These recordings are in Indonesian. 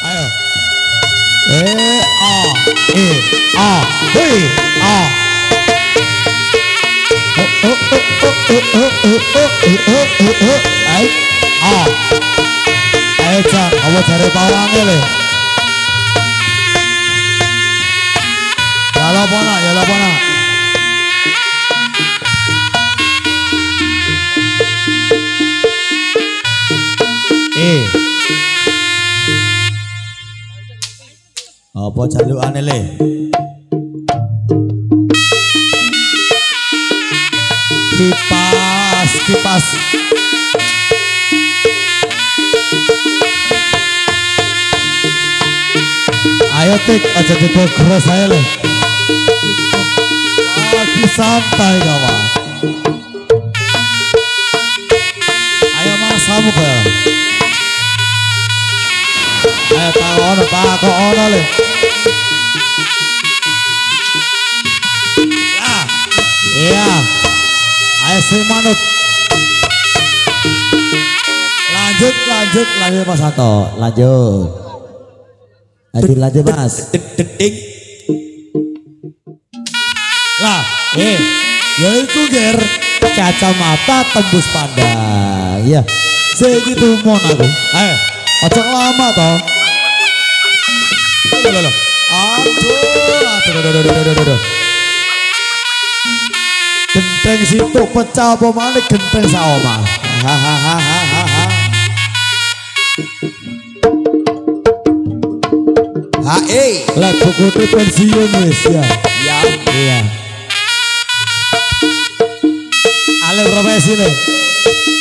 Ayo. A E A B A. Ayo A. Ayo cak, kamu cari pawangnya le. Ya lapona, ya lapona. Apa jalukane le? Kipas, kipas. Ayo tik, aja digogres saya le. Lagi santai kawan. Ayo mas kamu ke. Ayo tak ono le. Ya, iya. Ayo si manut. Lanjut Mas Santo. Lanjut. Lanjut Mas. Detik. Lah, ya itu ger kacamata tembus pandang. Ya, segitu mon aku. Ayo, ojo lama toh. Loh. Aduh. Genteng situ pecah apa mana genteng saoma. Hahaha. Lah buku pensiun wis ya. Iya. Ale profesi le.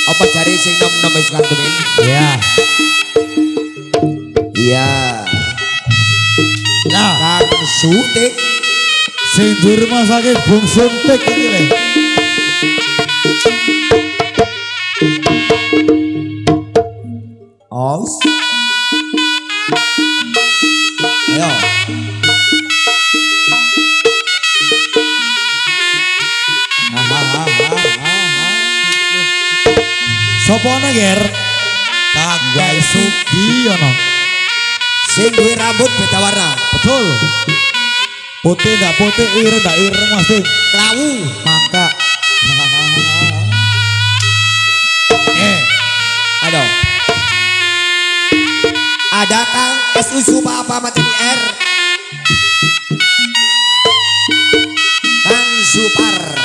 Apa cari sing nom-nom wis kantemin? Iya. Iya. Nah, Kang Sutik sing di rumah sakit Bung Suntik iki le. Aus. Ayo. Sopo ana ger? Kang Sugi ono. Sing duwe rambut beda warna. Betul. Putih ndak putih, ireng ndak ireng Mas Ting. Klawu. Mangka. Aduh. Ada Kang SU apa materi R. Kang Supar.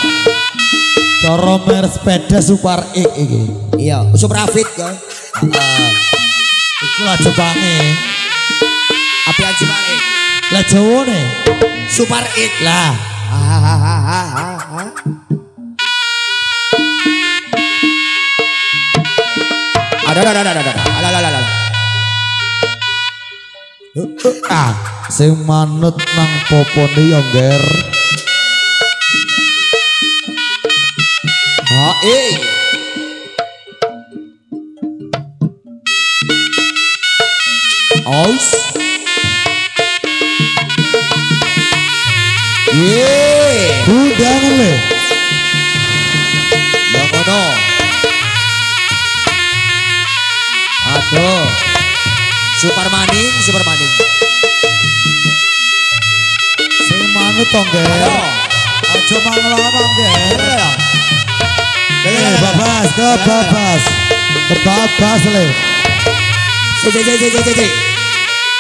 Cara mer sepeda Supar X iki. Iya, Super Fit kan. Iku lah Jepange. Apian Super X. Lah Jawane. Super X. Lah. Ada. Sing manut nang popone yo nger. Aus. Udangan le. Yang kono. Aduh. Super maning. Sing manut to nger. Aja manglama nger. Kebabas le.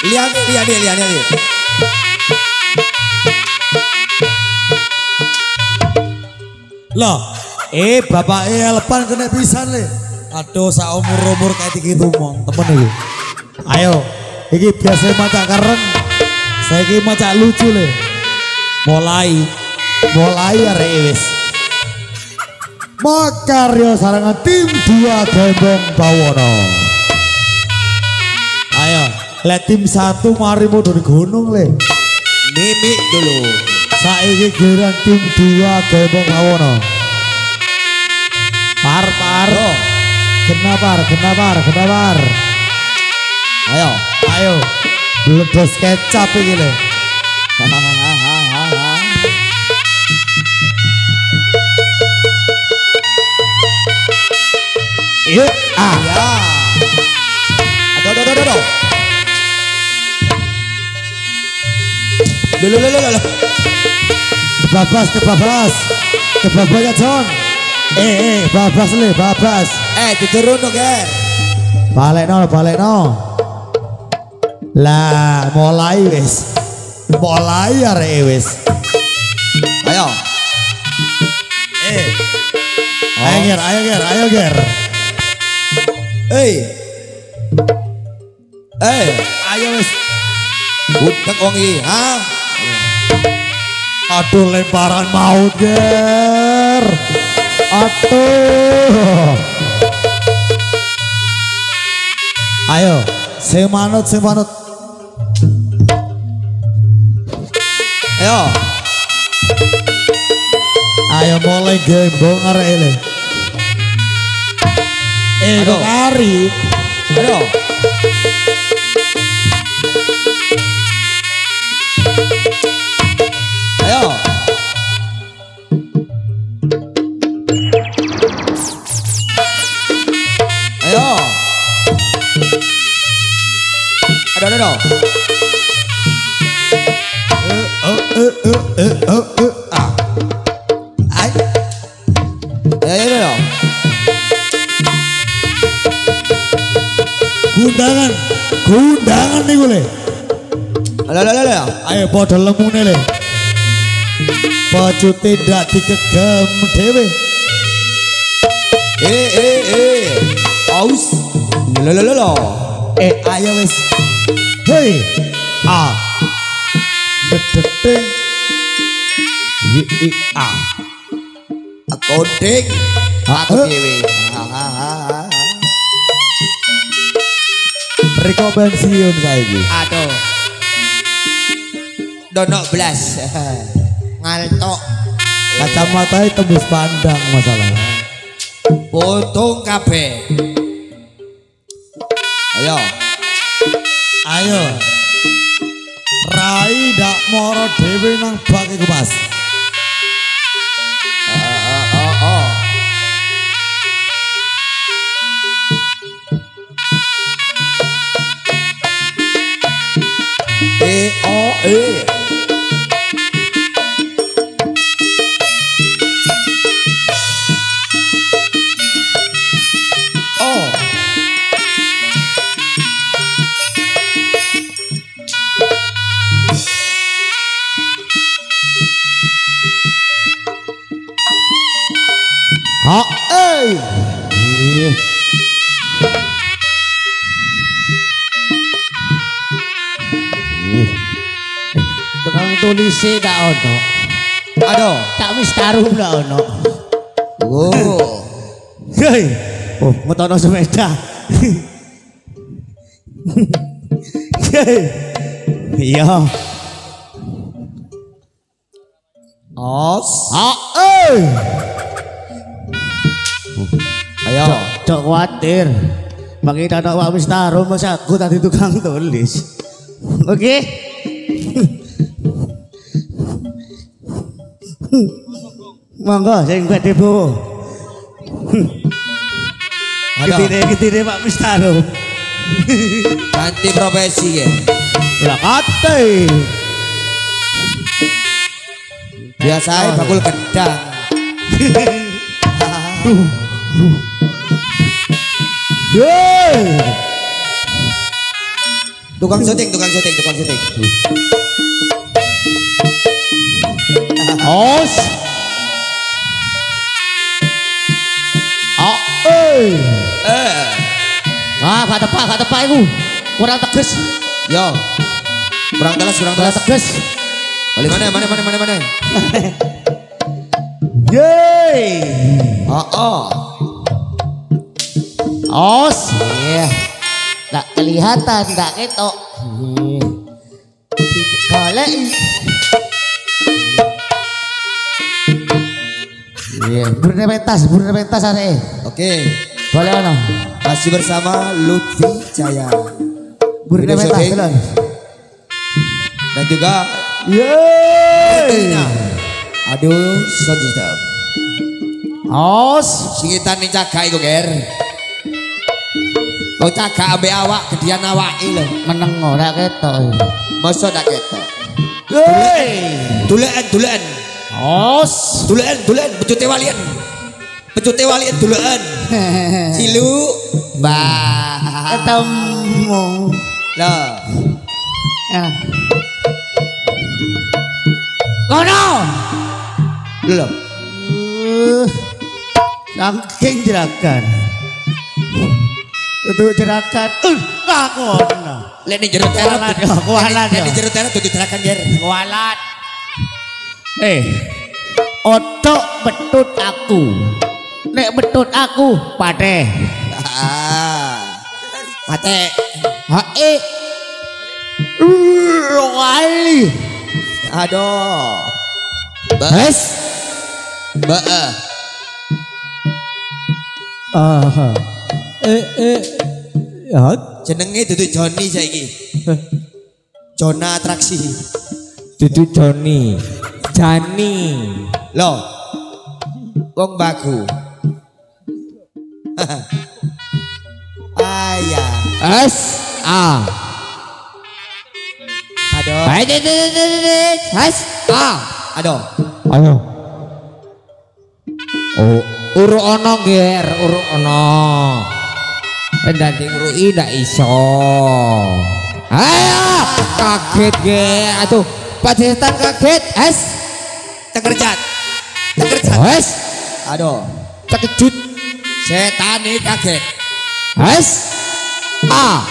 Lihat. Loh, bapak Elpan kena pisan le. Aduh, sak umur kayak gitu mong temen iki. Ayo, iki biasa macak keren. Saiki macak lucu le. Mulai arek wis. Makarya sarangan tim 2 Gembong Bawono. Ayo, let tim 1 mari mundur gunung le. Mimik dulu. Saiki giliran tim 2 Gembong Bawono. Par. Kenapar. Ayo. Bledos kecap iki le. Ya. Aduh. Lho. Kebablas ya John. Bablas le, bablas. Diturun dong, Ger. Balik no. Lah, mulai wis. Mulai arek wis. Ayo. Ayo ger. Ayo wis. Budek wong iki, ha? Aduh lemparan maut ger. Aduh. Ayo, sing manut. Ayo mulai gembong arek ele. Aduh. Kari. Ayo. Aduh. Ayo. Gundangan nih gue. Ayo padha lemune le. Baju tidak dikegem dhewe. Aus. Lho. Ayo wis. Hei. Dedeng. Koding. Aku dhewe. Riko pensiun saiki. Aduh. Donok blas. Ngaltok. Kacamata tembus pandang masalah. Potong kabeh. Ayo. Rai dak moro dhewe nang bak iku Mas. Tukang tulise dak ono. Aduh. Tak wis taruh dak ono. Hei. Ngotono sepeda. Iya. Os. Ayo. Cok kuatir. Bagi tadak wak wis taruh mas aku tadi tukang tulis. Oke. Monggo sing badhe Bu. Ketire Pak wis taruh. Ganti profesi ya. Lah kate. Biasanya bakul gedang. Tukang syuting. Os. Gak tepak iku. Kurang tegas. Yo. Kurang tegas. Tegas. Balik mana? Yeay. Os. Iya. Tak kelihatan, tak ketok. Golek. Iya, bernepentas arek. Oke. Boleh ono. Masih bersama Lutfi Jaya. Bernepentas tenan. Dan juga Yeay. Aduh, Sojistep. Os. Singitan nih cagak iku, Ger. Kau cagak ambek awak, gedian awak lho. Meneng ora ketok. Masa tak ketok. Hei. Dulaan. Os. Dulaan, pecute walian. Pecute walian dulaan. Cilu, Mbah. Ketemu. Lah, Ya. Kono. lho. Saking jerakan. Untuk jerakan. Kono. Lek ning jero terep. Kualat Lek ya. ning jero terep dudu jerakan yer. Kualat. Otok betut aku. Nek betut aku pateh. Mate. Hae. Wali. Aduh. Bes. Mbak. Aha. Ya. Jenenge dudu Joni saiki. Jona atraksi. Dudu Joni, Jani. Loh. Wong bagu. Ayah. S A. Aduh. S A. Aduh. Ayo. Oh, uru ono ger, uru ono. Ndang ngurui ndak iso. Ayo, kaget ge. Atuh, Pak Setan kaget. S. Tekerjat. S. Aduh. Terkejut. Setan ini kaget. S. A.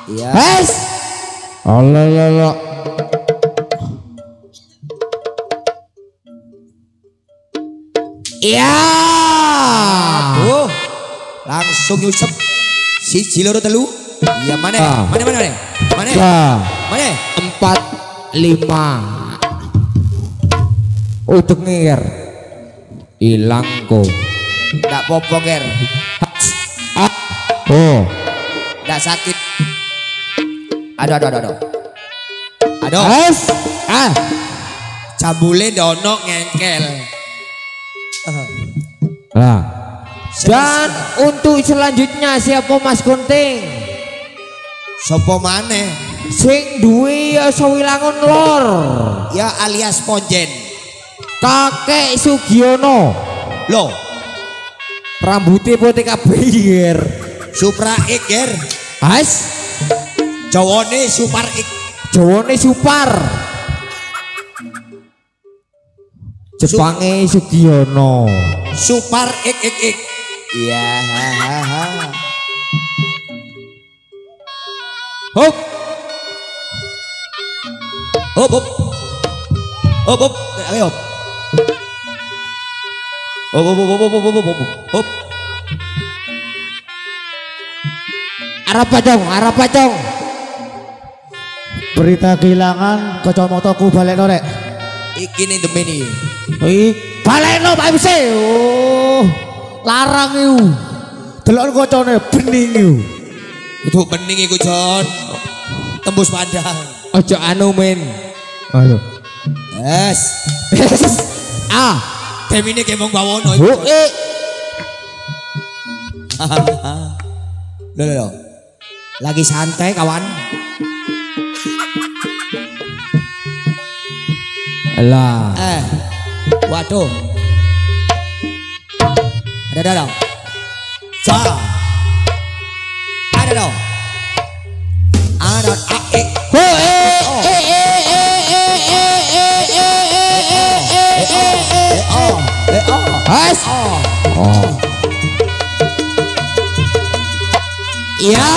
Iya. S. Allah. Iya. Aduh. Langsung nyusep. Siji loro telu. Iya mana? Mana? Mana? Mana? 4, 5. Untuk ngir. Hilang kok. Ndak popo ger. Oh. Ndak sakit. Aduh. S. A. Jambule ndono ngengkel. Nah. Dan untuk selanjutnya siapa Mas Gunting? Sopo maneh? Sing duwe ya Sawilangun Lor. Ya alias Ponjen. Kakek Sugiono. Loh, Rambutnya putih kabeh. Supra X ger. As. Jawane Super X. Jawane Supar. Jepange Sugiono. Super X. Iya, hahaha. Hop. Hop. Ayo. Hop. Arah pacong. Berita kehilangan kacamataku balik norek. Iki ning demeni. Balik no Pak MC. Oh, larang yu. Delok kocone bening yu. Kudu bening iku Jon. Tembus pandang. Ojo anu men. Halo. Yes. A. Demine kemong bawono. Loh. Lagi santai kawan. Lah. Waduh. Ada dong. Ada dong. Ada Has. Iya.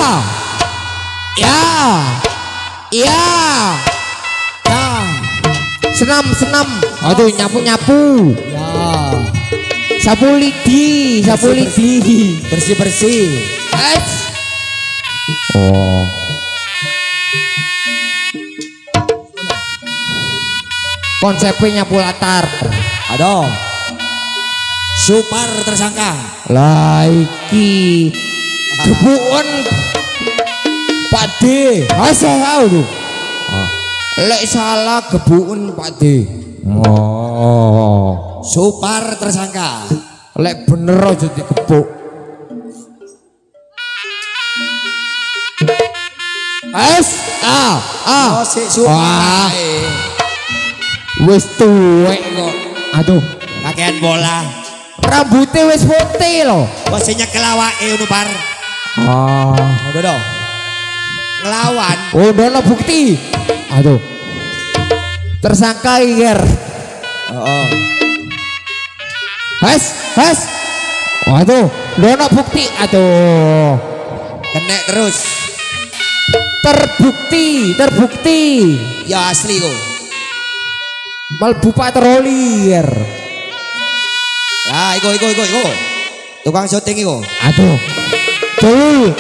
Senam. Aduh nyapu. Ya. Sapu lidi. Bersih. Oh. Konsepnya nyapu latar. Aduh. Super tersangka. Lah iki gebukan Pak D. Asal lu. Lek salah gebukan Pak D. Oh. Super tersangka. Lek bener aja digebuk. Oh, si super. Wis tuwek kok. Aduh, kakean bola. rambutnya wis putih loh. Wes nyekel awake ngono par. Oh, Udah dong. Ngelawan. udah no bukti. Aduh, tersangka Inger. Oh. Has. Waduh, udah no bukti. Aduh, Kena terus. terbukti. Ya asli kok. Malbu patroli Inger. Lah iko. Tukang syuting iko. Aduh, betul.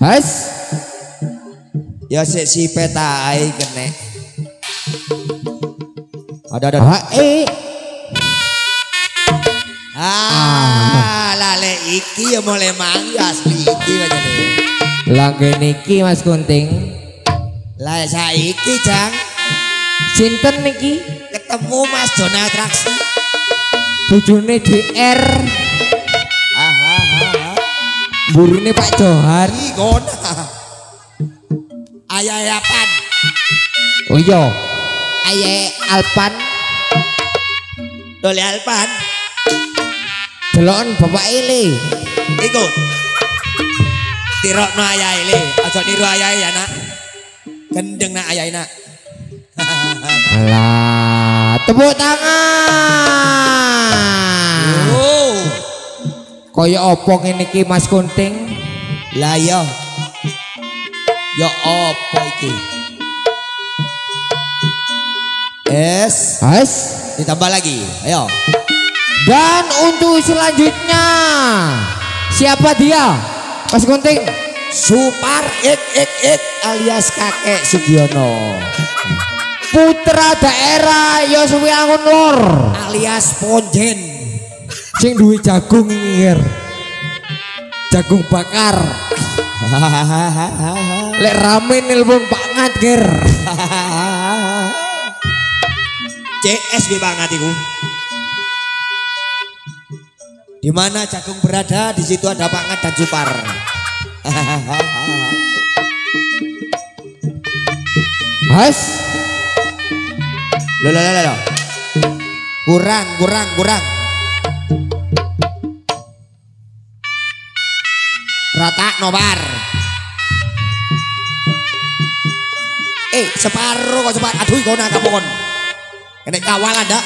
Has. Ya si peta ai kena. Ada. Lale iki ya mulai mangi asli iki wajane. Lagi niki Mas Kunting. Lah saiki Jang Sinten niki? ketemu Mas Donald Traksi. Bojone DR. Burune Pak Johar. Gona. Ayah Alpan. Oh iya. Aye Alpan. Dole Alpan. Delokon Bapak Ile. Ikut. Tirokno ayah ile. Aja niru ayah ya nak. Gendeng nak ayah nak. Alah, tepuk tangan. Oh. Kaya apa ngene iki Mas Kunting? Lah ya. Ya apa iki? Has. Ditambah lagi. Ayo. Dan untuk selanjutnya siapa dia? Mas Kunting. Supar ik alias kakek Sugiono Putra daerah Yosuwiangun Lor alias Ponjen. sing duwe jagung ngir. Jagung bakar. Lek rame nelpon Pak Ngat ngir. CS banget iku. Di mana jagung berada, di situ ada Pak Ngat dan Supar. Has. Loh. Kurang. Rata nobar. Separuh kok separuh. Aduh kau nak kapon. Kena kawal ada.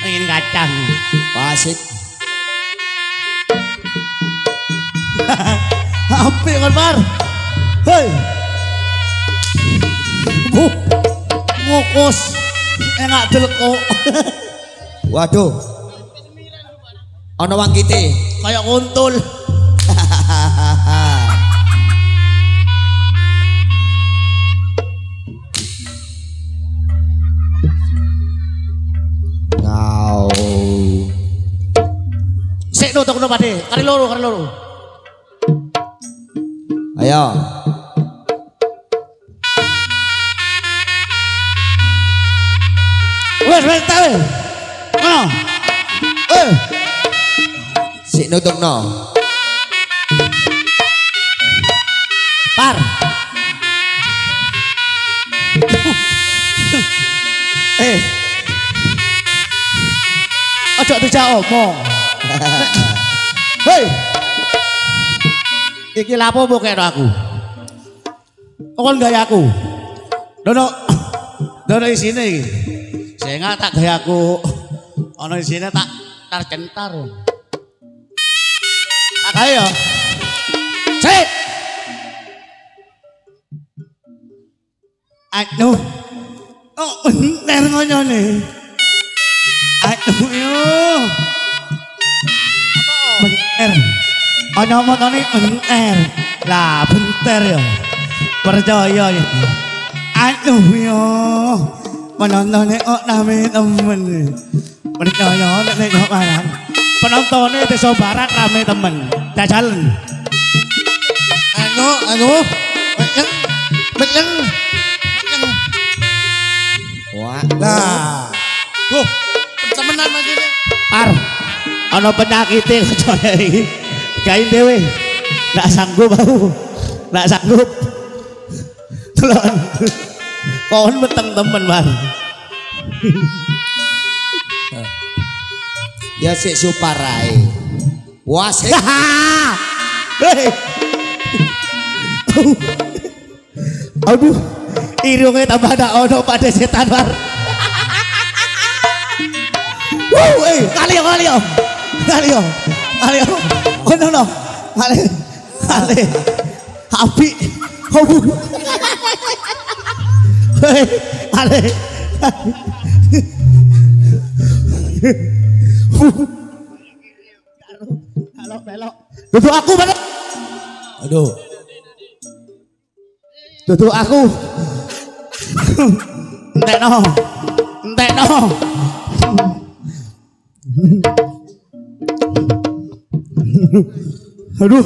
Ingin kacang. Wasip. Apik kon Par. Hei. Ngukus. Enak delko. Waduh. Ono wang kite. Kayak kuntul. Ngau. Sik nutukno Pade. Kari loro. Ayo. Wes ta wes. Ono. Sik nutukno. Par. Ojo dijak omong. Hei. Iki lapo mbok kena aku. Kon gayaku. Dono isine iki. Sing tak gayaku. Ana isine tak tar-centar. Tak gawe ya. Sik. Aduh. Oh, bener ngonyone. Aduh yo. Bener. Ana motone bener. Lah bener yo. Percaya ya. Aduh yo. Penontonnya kok name temen. Percaya nek kok barang. Penontonnya desa barat rame temen. Jajalan. Bener. ana penyakite kocone iki. Gawe dhewe. Ndak sanggup aku. Ndak sanggup. Telon. Kon meteng temen, Bang. Ya sik suparai. Wah sik. Hei. Aduh, irunge tambah ndak ono pada setan war. Kalio. Ono no. Kali. Api. Hei, kali. Belok. Duduk aku balik. Aduh. Duduk aku. Entekno. Aduh.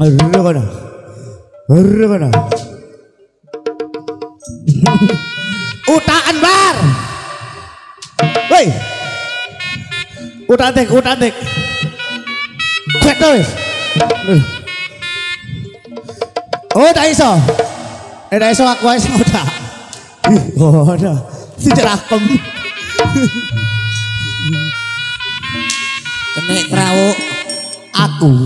Aduh kana. Utaan bar. Woi. Utantik. Betul. Oh, tak iso. Tak iso aku iso udah. Oh, udah. Tidak rakem. Kenek krawu Aku.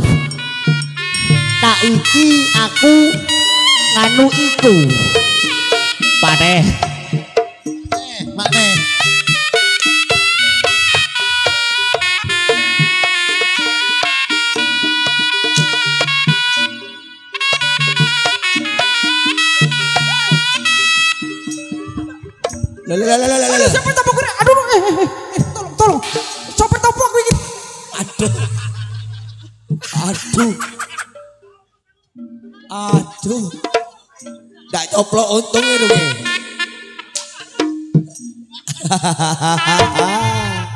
Tak iki aku nganu iku. Padeh. Makne. Lala. Siapa topok gue? Aduh, tolong. Sopir topok gue gitu. Aduh. Ndak coplok untung itu.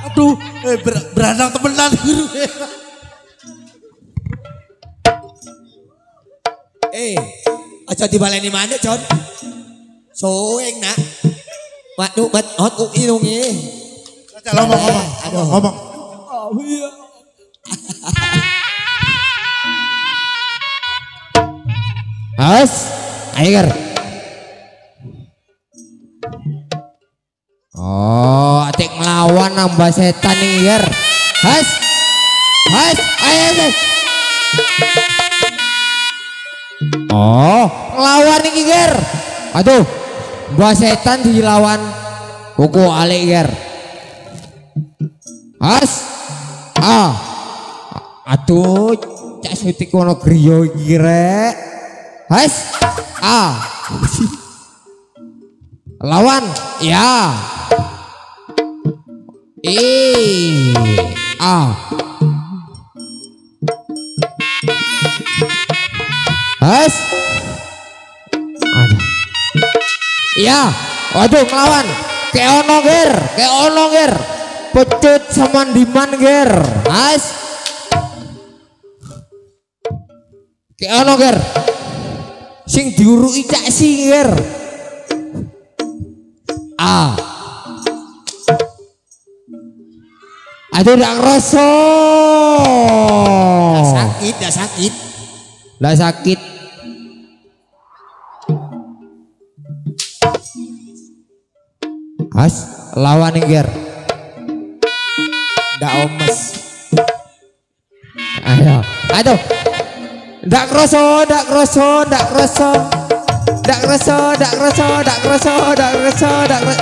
Aduh, beranang temenan guru. Aja dibaleni maneh, Jon. Soeng nak. Waduh, hot irunge. Ngomong. Has, ayo. Oh, atik ngelawan nambah setan nih, Ger. Has, ayo. Oh, ngelawan nih, Ger. Aduh, mbah setan dilawan kuku alik, Ger. Has, aduh, cak sutik kono griyo iki rek. Has, lawan, ya. Has, ada. Ya, waduh ngelawan. Kayak ono ger. Pecut sama diman ger. Has, kayak ono ger. Sing diuruki cak singer. Aduh dak ngerasa. Dak sakit. Has, lawan nger. Ndak omes. Ayo. Aduh. Dak kroso.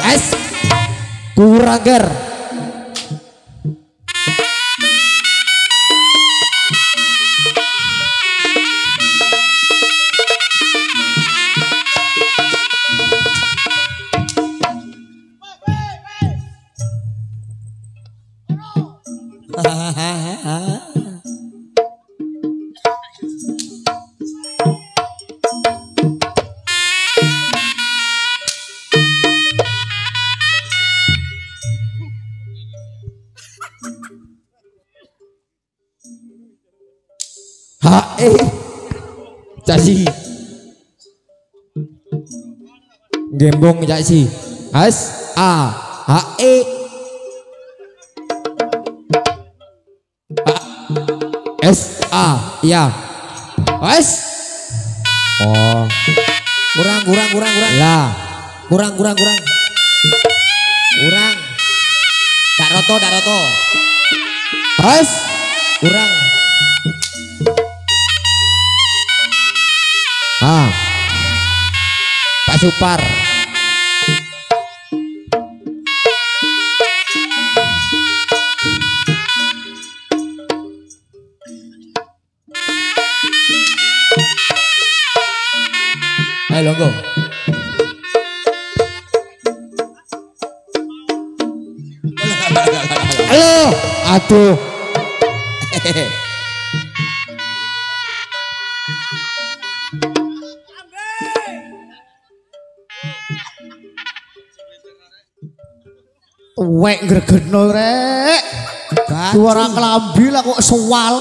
Es. Kurang ger. Casi gembong casi has Ya. Wes. Oh. Kurang. Lah. Kurang. Dak roto. Wes. Kurang. Pak Supar. Ayo longgo. Halo. Aduh. Tuwek gregeno rek. Suara kelambi lah kok sewal.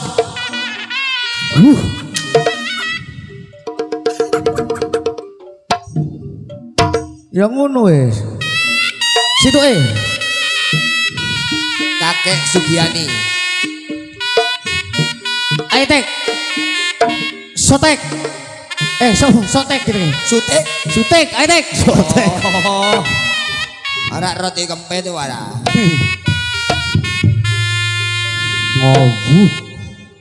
Ya ngono wis. Situke. Kakek Sugiani. Ayo tek. Sotek. Sotek gitu. Sutek, ayo tek. Sotek. Arak roti kempet itu ada.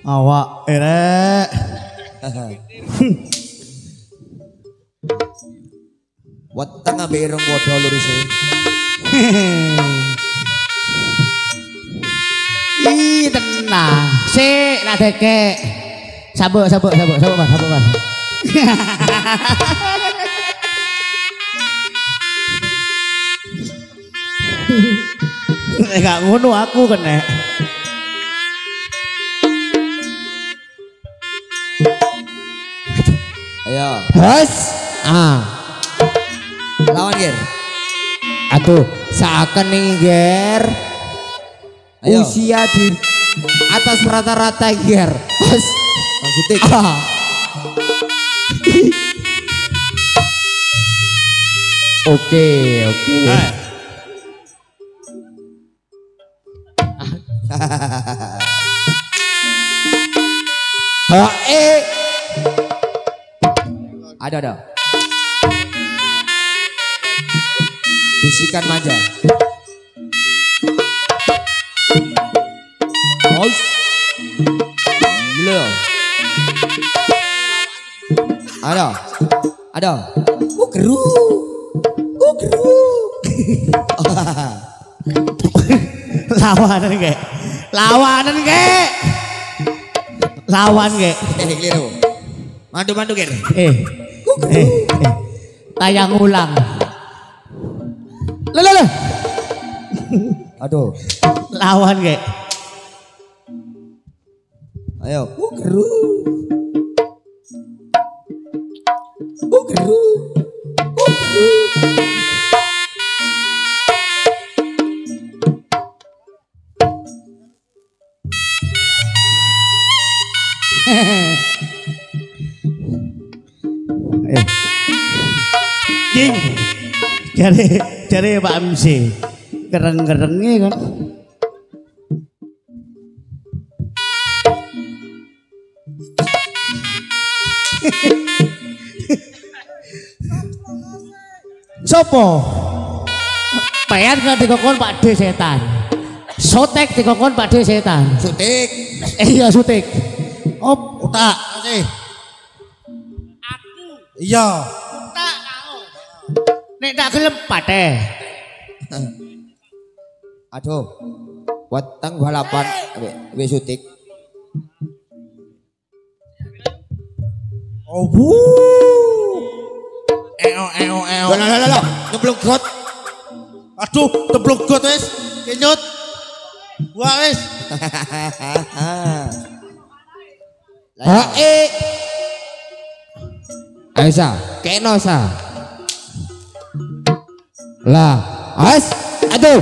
Awak erek. Weteng ambe ireng padha luruse. Ih tenang. Sik nak deke. Sabuk Mas. Enggak ngono aku kena. Ayo. Wes. Lawan Ger. Aduh, seakan nih Ger. Ayo. Usia di atas rata-rata Ger. Wes. Maksudnya. Oke. Ada. Bisikan manja. Aus. Belum. Ada. Geru. Lawan kek. Keliru. Mandu Ger. Tayang ulang. Aduh. Lawan kek. Ayo. Geru. Geru. Jing. Cari Pak MC. Gereng-gerengnya kan. Sopo? Pean kan dikokon Pak D setan. Sotek dikokon Pak D setan. Sutik. Iya sutik. Oh, utak. Aku. Iya. Utak kau. Nek tak gelem Pak D. Aduh. Weteng balapan we sutik. Oh bu. Lah. Nyeblok got. Aduh, teblok got wis. Kenyut. Wah wis. Ayo sa, keno sa. Lah, as, aduh.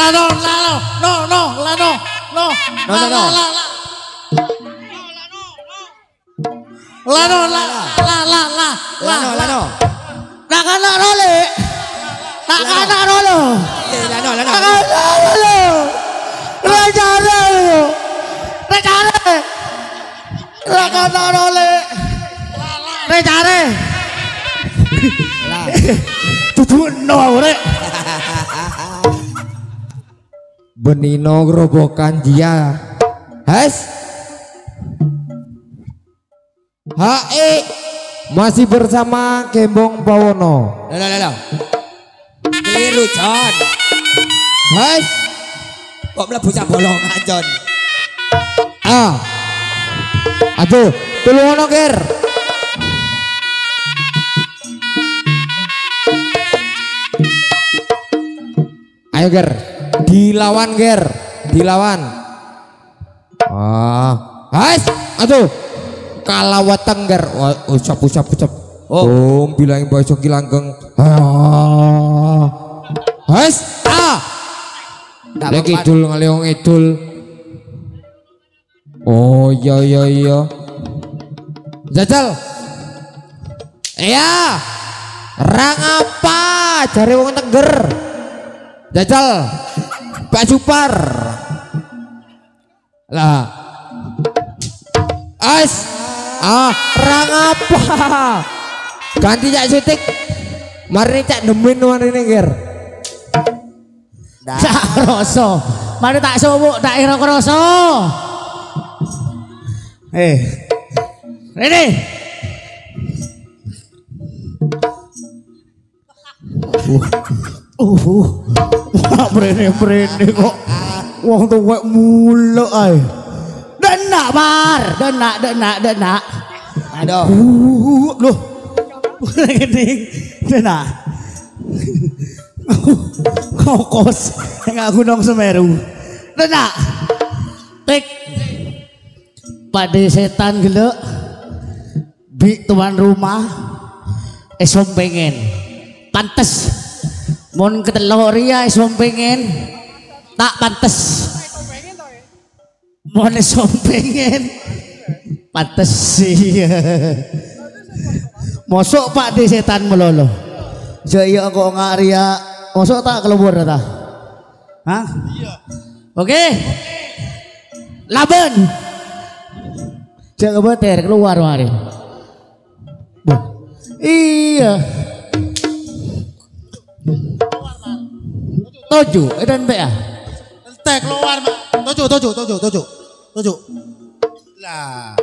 No. Lano. Rejane. Rejane. Lah kono le. Rejane. Lah. Duduno rek. Benino gerobokan dia. Has. HE masih bersama Gembong Bawono. Lah. Keliru Jon. Has. Kok mlebu sak bolongan Jon. Aduh, tulungono Ger. Ayo Ger, dilawan Ger, dilawan. Has, aduh, kalah weteng Ger. Usap. Bilangin bahasa Kilanggeng. Has, lagi idul ngaleong idul. Oh iya. Jajal. Iya. Rang apa? Cari wong Teger. Jajal. Pak Supar. Lah. Rang apa? Ganti cak sutik. Mari cak demin warine Ger. Tak kroso. Mari tak sobok tak ira kroso. Rene. Brene kok. Wong tuwek muluk ae. Denak bar, denak. Aduh. Loh. Gede. Denak. Kokos nggak Gunung Semeru. Denak. Tik. Pada setan gelek. Bi tuan rumah. Esom pengen. Pantes. Mon keteloria esom pengen. Tak pantes. Mon esom pengen. Pantes sih. Mosok Pak de setan melolo. Jaya kok ngaria. Mosok tak keluar ta? Hah? Iya. Oke. Laban. Jangan beter keluar mari. Iya. 7 dan be ah. Ente keluar, Mak. 7. Lah.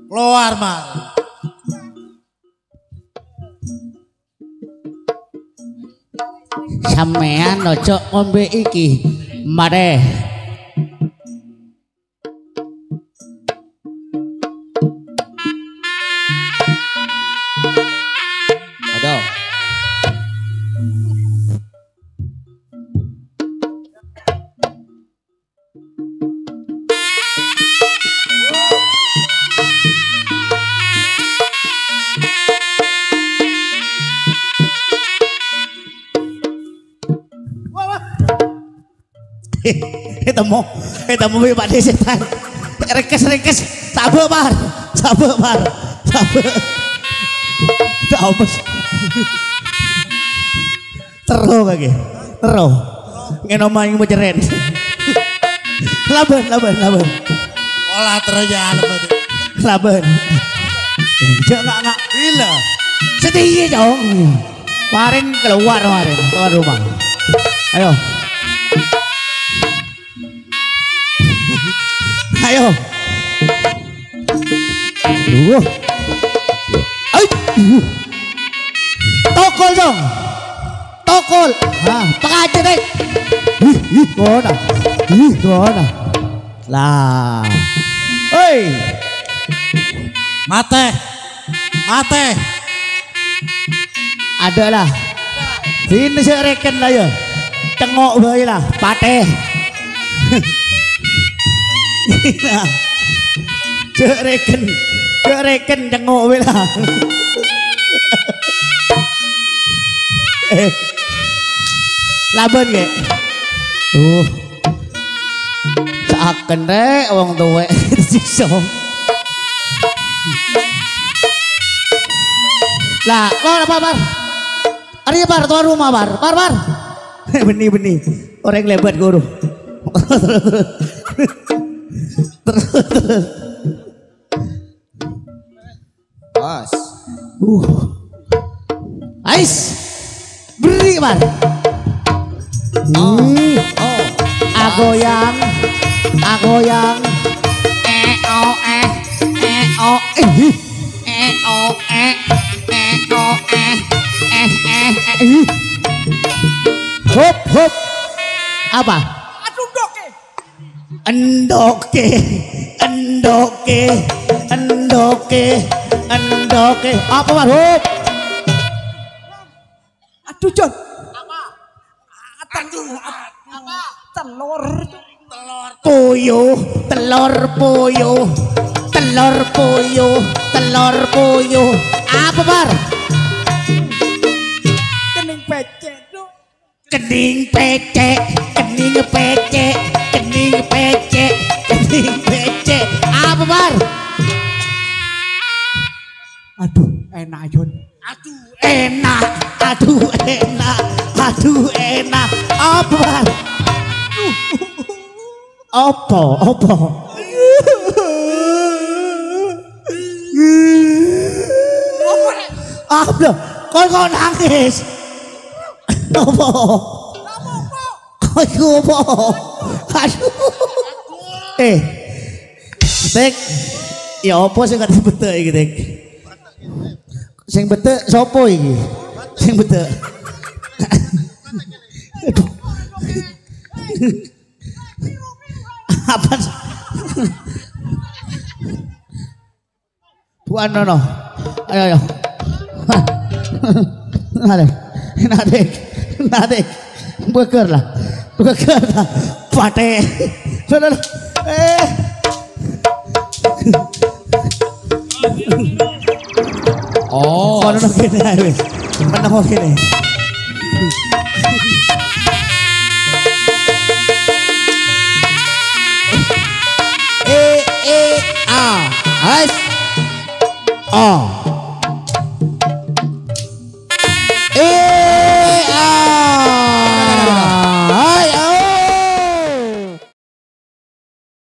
Keluar, Mak. Sampean ojo ngombe iki. Mare. Aduh. Ketemu Pak de setan. Rekes sabar bar. Taubes. Tero kage. Tero. Ngeno main mejeren. Laban. Olah terjal berarti. Laban. Jangan Bila. sedih dong. Kemarin keluar tuan rumah. Ayo. Tokol dong. Pengaja deh. Gona. Lah. Hei. Mate. Adalah. Sini saya reken lah ya. Tengok bayi lah. Pateh. Cek reken tengok bayi lah. Laban ke? Seakan rek wong tuwek disiksa. Lah, apa bar? Ari bar tuan rumah bar. Benih. Orang lebat guru. Bos. Ais. Beri man. Oh. Agoyang. Agoyang. Hop hop. Apa? Endoke. Endoke. Endoke. Endoke. Apa man? Hop. Aduh John. Apa? Telur. Puyuh, telur puyuh, telur puyuh, telur puyuh. Apa bar? Kening becek tuh. Kening pecek, kening pecek, kening pecek, kening pecek. Apa bar? Aduh, enak John. Enak, aduh enak, aduh enak. Apa bar? Apa? Apa? Apa? Kau nangis? Apa? Kau apa? Aduh. Tek. Ya apa sing gak betek iki, Tek? Sing betek sapa iki? Sing betek. Aduh. Apa? Tuan Nono. Ayo. Nadek. Beker lah. Pate. Oh. Nono kene ae. Meneng kene. Has. Oh.